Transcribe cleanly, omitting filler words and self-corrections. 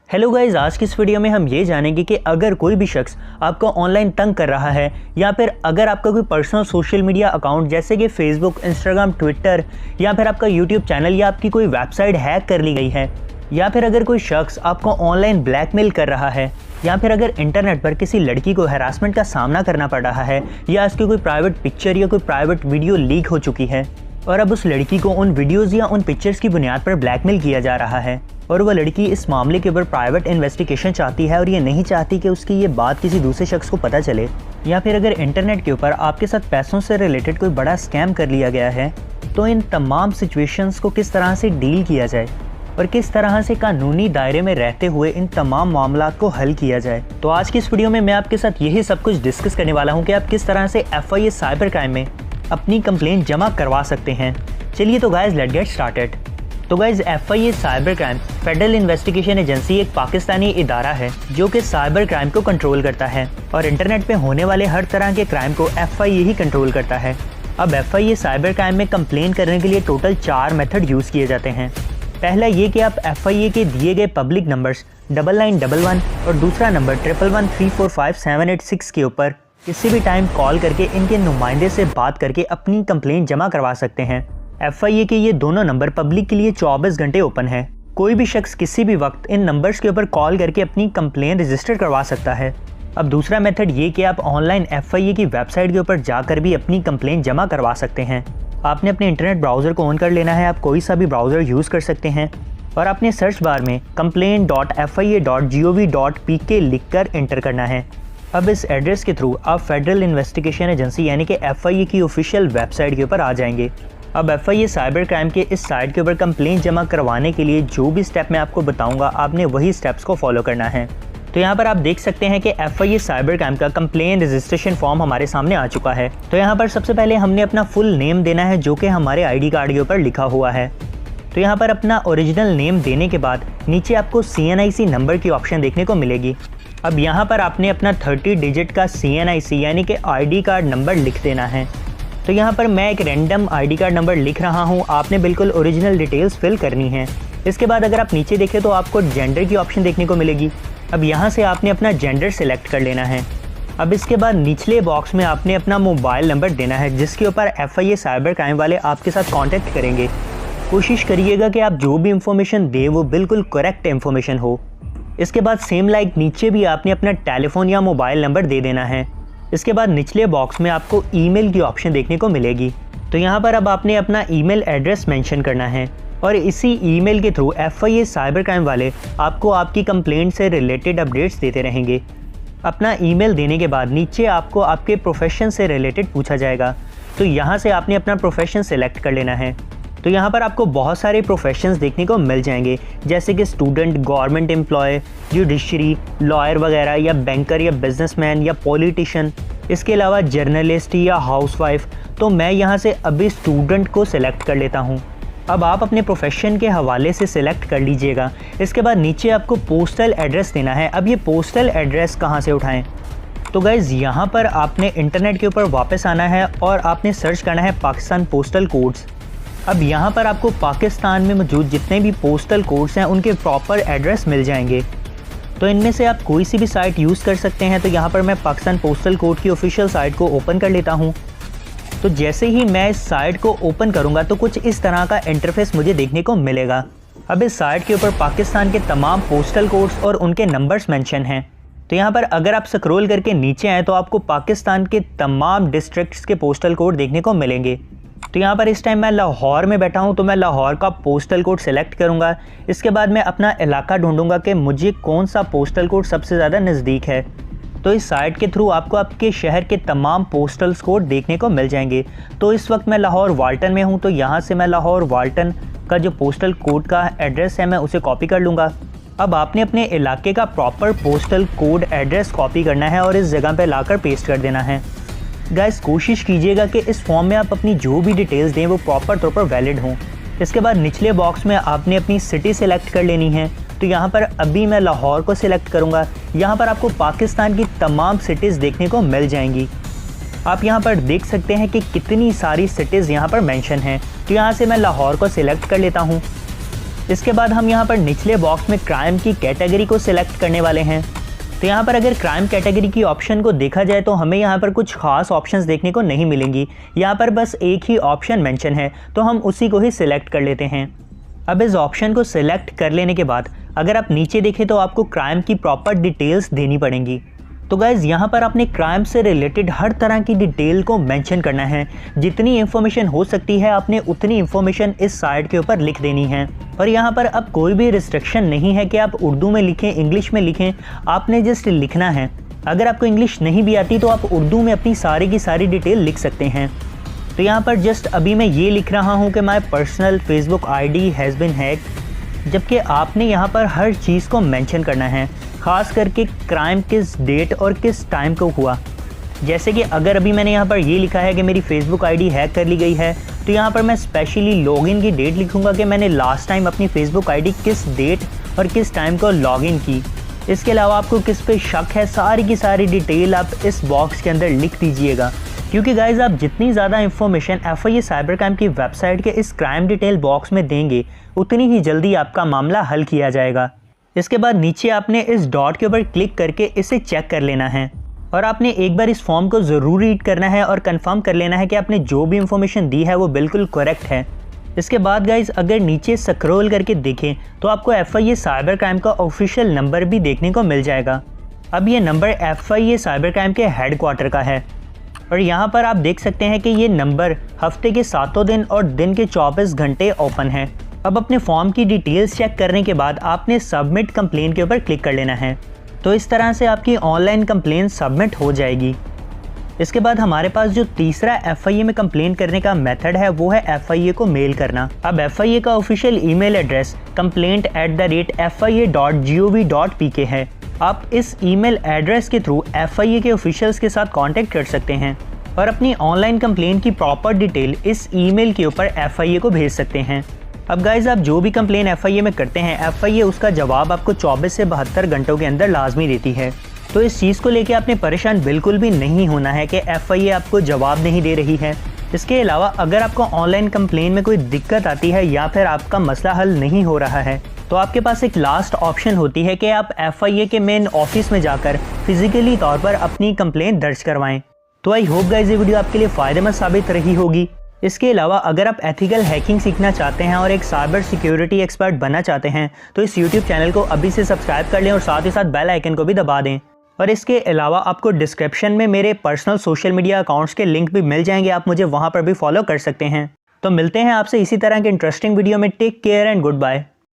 Hello guys, आज की इस वीडियो में हम ये जानेंगे कि अगर कोई भी शख्स आपको ऑनलाइन तंग कर रहा है या फिर अगर आपका कोई पर्सनल सोशल मीडिया अकाउंट जैसे कि फेसबुक, इंस्टाग्राम, ट्विटर या फिर आपका यूट्यूब चैनल या आपकी कोई वेबसाइट हैक कर ली गई है, या फिर अगर कोई शख्स आपको ऑनलाइन ब्लैकमेल कर रहा है, या फिर अगर इंटरनेट पर किसी लड़की को हैरासमेंट का सामना करना पड़ रहा है या उसकी कोई प्राइवेट पिक्चर या कोई प्राइवेट वीडियो लीक हो चुकी है और अब उस लड़की को उन वीडियोज़ या उन पिक्चर्स की बुनियाद पर ब्लैकमेल किया जा रहा है और वह लड़की इस मामले के ऊपर प्राइवेट इन्वेस्टिगेशन चाहती है और ये नहीं चाहती कि उसकी ये बात किसी दूसरे शख्स को पता चले, या फिर अगर इंटरनेट के ऊपर आपके साथ पैसों से रिलेटेड कोई बड़ा स्कैम कर लिया गया है, तो इन तमाम सिचुएशंस को किस तरह से डील किया जाए और किस तरह से कानूनी दायरे में रहते हुए इन तमाम मामलों को हल किया जाए। तो आज की इस वीडियो में मैं आपके साथ यही सब कुछ डिस्कस करने वाला हूँ कि आप किस तरह से FIA साइबर क्राइम में अपनी कंप्लेंट जमा करवा सकते हैं। चलिए तो गाइज, लेट्स गेट स्टार्टेड। तो guys, FIA cyber crime federal investigation agency एक पाकिस्तानी इदारा है जो कि साइबर क्राइम को कंट्रोल करता है और इंटरनेट पे होने वाले हर तरह के क्राइम को FIA ही कंट्रोल करता है। अब FIA साइबर क्राइम में कंप्लेन करने के लिए टोटल 4 मेथड यूज़ किए जाते हैं। पहला ये कि आप FIA के दिए गए पब्लिक नंबर्स 9911 और दूसरा नंबर 11134578 के ऊपर किसी भी टाइम कॉल करके इनके नुमाइंदे से बात करके अपनी कंप्लेंट जमा करवा सकते हैं। FIA के ये दोनों नंबर पब्लिक के लिए 24 घंटे ओपन है। कोई भी शख्स किसी भी वक्त इन नंबर्स के ऊपर कॉल करके अपनी कंप्लेंट रजिस्टर करवा सकता है। अब दूसरा मेथड ये कि आप ऑनलाइन FIA की वेबसाइट के ऊपर जाकर भी अपनी कंप्लेंट जमा करवा सकते हैं। आपने अपने इंटरनेट ब्राउज़र को ऑन कर लेना है, आप कोई सा भी ब्राउज़र यूज़ कर सकते हैं और आपने सर्च बार में complaint.fia.gov.pk लिखकर एंटर करना है। अब इस एड्रेस के थ्रू आप फेडरल इन्वेस्टिगेशन एजेंसी यानी कि FIA की ऑफिशियल वेबसाइट के ऊपर आ जाएंगे। अब FIA साइबर क्राइम के इस साइट के ऊपर कंप्लेंट जमा करवाने के लिए जो भी स्टेप मैं आपको बताऊंगा, आपने वही स्टेप्स को फॉलो करना है। तो यहाँ पर आप देख सकते हैं कि FIA साइबर क्राइम का कंप्लेंट रजिस्ट्रेशन फॉर्म हमारे सामने आ चुका है। तो यहाँ पर सबसे पहले हमने अपना फुल नेम देना है जो कि हमारे ID कार्ड के ऊपर लिखा हुआ है। तो यहाँ पर अपना ओरिजिनल नेम देने के बाद नीचे आपको CNIC नंबर की ऑप्शन देखने को मिलेगी। अब यहाँ पर आपने अपना 30 डिजिट का CNIC यानी कि ID कार्ड नंबर लिख देना है। तो यहाँ पर मैं एक रैंडम ID कार्ड नंबर लिख रहा हूँ, आपने बिल्कुल ओरिजिनल डिटेल्स फिल करनी है। इसके बाद अगर आप नीचे देखें तो आपको जेंडर की ऑप्शन देखने को मिलेगी। अब यहाँ से आपने अपना जेंडर सेलेक्ट कर लेना है। अब इसके बाद निचले बॉक्स में आपने अपना मोबाइल नंबर देना है जिसके ऊपर FIA साइबर क्राइम वाले आपके साथ कॉन्टैक्ट करेंगे। कोशिश करिएगा कि आप जो भी इंफॉर्मेशन दें वो बिल्कुल करेक्ट इंफॉर्मेशन हो। इसके बाद सेम लाइक नीचे भी आपने अपना टेलीफोन या मोबाइल नंबर दे देना है। इसके बाद निचले बॉक्स में आपको ईमेल की ऑप्शन देखने को मिलेगी। तो यहाँ पर अब आपने अपना ईमेल एड्रेस मेंशन करना है और इसी ईमेल के थ्रू FIA साइबर क्राइम वाले आपको आपकी कंप्लेंट से रिलेटेड अपडेट्स देते रहेंगे। अपना ईमेल देने के बाद नीचे आपको आपके प्रोफेशन से रिलेटेड पूछा जाएगा, तो यहाँ से आपने अपना प्रोफेशन सेलेक्ट कर लेना है। तो यहाँ पर आपको बहुत सारे प्रोफेशंस देखने को मिल जाएंगे जैसे कि student, government employ, judiciary, lawyer वगैरह, या बैंकर या बिजनेसमैन या पॉलिटिशियन, इसके अलावा जर्नलिस्ट या हाउसवाइफ। तो मैं यहाँ से अभी स्टूडेंट को सिलेक्ट कर लेता हूँ। अब आप अपने प्रोफेशन के हवाले से सिलेक्ट कर लीजिएगा। इसके बाद नीचे आपको पोस्टल एड्रेस देना है। अब ये पोस्टल एड्रेस कहाँ से उठाएं? तो गाइज़, यहाँ पर आपने इंटरनेट के ऊपर वापस आना है और आपने सर्च करना है पाकिस्तान पोस्टल कोड्स। अब यहाँ पर आपको पाकिस्तान में मौजूद जितने भी पोस्टल कोड्स हैं उनके प्रॉपर एड्रेस मिल जाएंगे। तो इनमें से आप कोई सी भी साइट यूज़ कर सकते हैं। तो यहाँ पर मैं पाकिस्तान पोस्टल कोड की ऑफिशियल साइट को ओपन कर लेता हूँ। तो जैसे ही मैं इस साइट को ओपन करूँगा तो कुछ इस तरह का इंटरफेस मुझे देखने को मिलेगा। अब इस साइट के ऊपर पाकिस्तान के तमाम पोस्टल कोड्स और उनके नंबर्स मेंशन हैं। तो यहाँ पर अगर आप स्क्रॉल करके नीचे आएँ तो आपको पाकिस्तान के तमाम डिस्ट्रिक्ट्स के पोस्टल कोड देखने को मिलेंगे। तो यहाँ पर इस टाइम मैं लाहौर में बैठा हूँ तो मैं लाहौर का पोस्टल कोड सेलेक्ट करूँगा। इसके बाद मैं अपना इलाका ढूंढूंगा कि मुझे कौन सा पोस्टल कोड सबसे ज़्यादा नज़दीक है। तो इस साइट के थ्रू आपको आपके शहर के तमाम पोस्टल कोड देखने को मिल जाएंगे। तो इस वक्त मैं लाहौर वाल्टन में हूँ, तो यहाँ से मैं लाहौर वाल्टन का जो पोस्टल कोड का एड्रेस है मैं उसे कॉपी कर लूँगा। अब आपने अपने इलाके का proper postal code address copy करना है और इस जगह पर लाकर पेस्ट कर देना है। गाइस, कोशिश कीजिएगा कि इस फॉर्म में आप अपनी जो भी डिटेल्स दें वो प्रॉपर तौर पर वैलिड हों। इसके बाद निचले बॉक्स में आपने अपनी सिटी सेलेक्ट कर लेनी है। तो यहाँ पर अभी मैं लाहौर को सिलेक्ट करूँगा। यहाँ पर आपको पाकिस्तान की तमाम सिटीज़ देखने को मिल जाएंगी। आप यहाँ पर देख सकते हैं कि कितनी सारी सिटीज़ यहाँ पर मेंशन हैं। तो यहाँ से मैं लाहौर को सिलेक्ट कर लेता हूँ। इसके बाद हम यहाँ पर निचले बॉक्स में क्राइम की कैटेगरी को सिलेक्ट करने वाले हैं। तो यहाँ पर अगर क्राइम कैटेगरी की ऑप्शन को देखा जाए तो हमें यहाँ पर कुछ खास ऑप्शंस देखने को नहीं मिलेंगी। यहाँ पर बस एक ही ऑप्शन मेंशन है, तो हम उसी को ही सिलेक्ट कर लेते हैं। अब इस ऑप्शन को सिलेक्ट कर लेने के बाद अगर आप नीचे देखें तो आपको क्राइम की प्रॉपर डिटेल्स देनी पड़ेंगी। तो गाइज़ यहाँ पर आपने क्राइम से रिलेटेड हर तरह की डिटेल को मेंशन करना है। जितनी इन्फॉर्मेशन हो सकती है आपने उतनी इन्फॉर्मेशन इस साइट के ऊपर लिख देनी है। और यहाँ पर अब कोई भी रिस्ट्रिक्शन नहीं है कि आप उर्दू में लिखें, इंग्लिश में लिखें, आपने जस्ट लिखना है। अगर आपको इंग्लिश नहीं भी आती तो आप उर्दू में अपनी सारी की सारी डिटेल लिख सकते हैं। तो यहाँ पर जस्ट अभी मैं ये लिख रहा हूँ कि my personal Facebook ID has been hacked, जबकि आपने यहाँ पर हर चीज़ को मेंशन करना है, ख़ास करके क्राइम किस डेट और किस टाइम को हुआ। जैसे कि अगर अभी मैंने यहाँ पर ये लिखा है कि मेरी फेसबुक ID हैक कर ली गई है, तो यहाँ पर मैं स्पेशली लॉगिन की डेट लिखूँगा कि मैंने लास्ट टाइम अपनी फेसबुक ID किस डेट और किस टाइम को लॉगिन की। इसके अलावा आपको किस पे शक है, सारी की सारी डिटेल आप इस बॉक्स के अंदर लिख दीजिएगा। क्योंकि गाइज़ आप जितनी ज़्यादा इन्फॉर्मेशन FIA साइबर क्राइम की वेबसाइट के इस क्राइम डिटेल बॉक्स में देंगे, उतनी ही जल्दी आपका मामला हल किया जाएगा। इसके बाद नीचे आपने इस डॉट के ऊपर क्लिक करके इसे चेक कर लेना है और आपने एक बार इस फॉर्म को ज़रूर रीड करना है और कंफर्म कर लेना है कि आपने जो भी इंफॉर्मेशन दी है वो बिल्कुल करेक्ट है। इसके बाद गाइज़ अगर नीचे स्क्रॉल करके देखें तो आपको FIA साइबर क्राइम का ऑफिशियल नंबर भी देखने को मिल जाएगा। अब ये नंबर FIA साइबर क्राइम के हेडक्वार्टर का है और यहाँ पर आप देख सकते हैं कि ये नंबर हफ्ते के 7 दिन और दिन के 24 घंटे ओपन है। अब अपने फॉर्म की डिटेल्स चेक करने के बाद आपने सबमिट कंप्लेन के ऊपर क्लिक कर लेना है। तो इस तरह से आपकी ऑनलाइन कंप्लेन सबमिट हो जाएगी। इसके बाद हमारे पास जो तीसरा FIA में कंप्लेन करने का मेथड है वो है FIA को मेल करना। अब FIA का ऑफिशियल ईमेल एड्रेस complaint@fia.gov.pk है। आप इस ईमेल एड्रेस के थ्रू FIA के ऑफिशियल्स के साथ कांटेक्ट कर सकते हैं और अपनी ऑनलाइन कंप्लेन की प्रॉपर डिटेल इस ईमेल के ऊपर FIA को भेज सकते हैं। अब गाइज़ आप जो भी कंप्लेन FIA में करते हैं, FIA उसका जवाब आपको 24 से 72 घंटों के अंदर लाजमी देती है। तो इस चीज़ को लेके आपने परेशान बिल्कुल भी नहीं होना है कि FIA आपको जवाब नहीं दे रही है। इसके अलावा अगर आपको ऑनलाइन कंप्लेन में कोई दिक्कत आती है या फिर आपका मसला हल नहीं हो रहा है, तो आपके पास एक लास्ट ऑप्शन होती है कि आप FIA के मेन ऑफिस में जाकर फिजिकली तौर पर अपनी कंप्लेन दर्ज करवाएं। तो आई होप गाइस ये वीडियो आपके लिए फ़ायदेमंद साबित रही होगी। इसके अलावा अगर आप एथिकल हैकिंग सीखना चाहते हैं और एक साइबर सिक्योरिटी एक्सपर्ट बनना चाहते हैं तो इस YouTube चैनल को अभी से सब्सक्राइब कर लें और साथ ही साथ बेल आइकन को भी दबा दें। और इसके अलावा आपको डिस्क्रिप्शन में मेरे पर्सनल सोशल मीडिया अकाउंट्स के लिंक भी मिल जाएंगे, आप मुझे वहाँ पर भी फॉलो कर सकते हैं। तो मिलते हैं आपसे इसी तरह के इंटरेस्टिंग वीडियो में। Take care and good bye.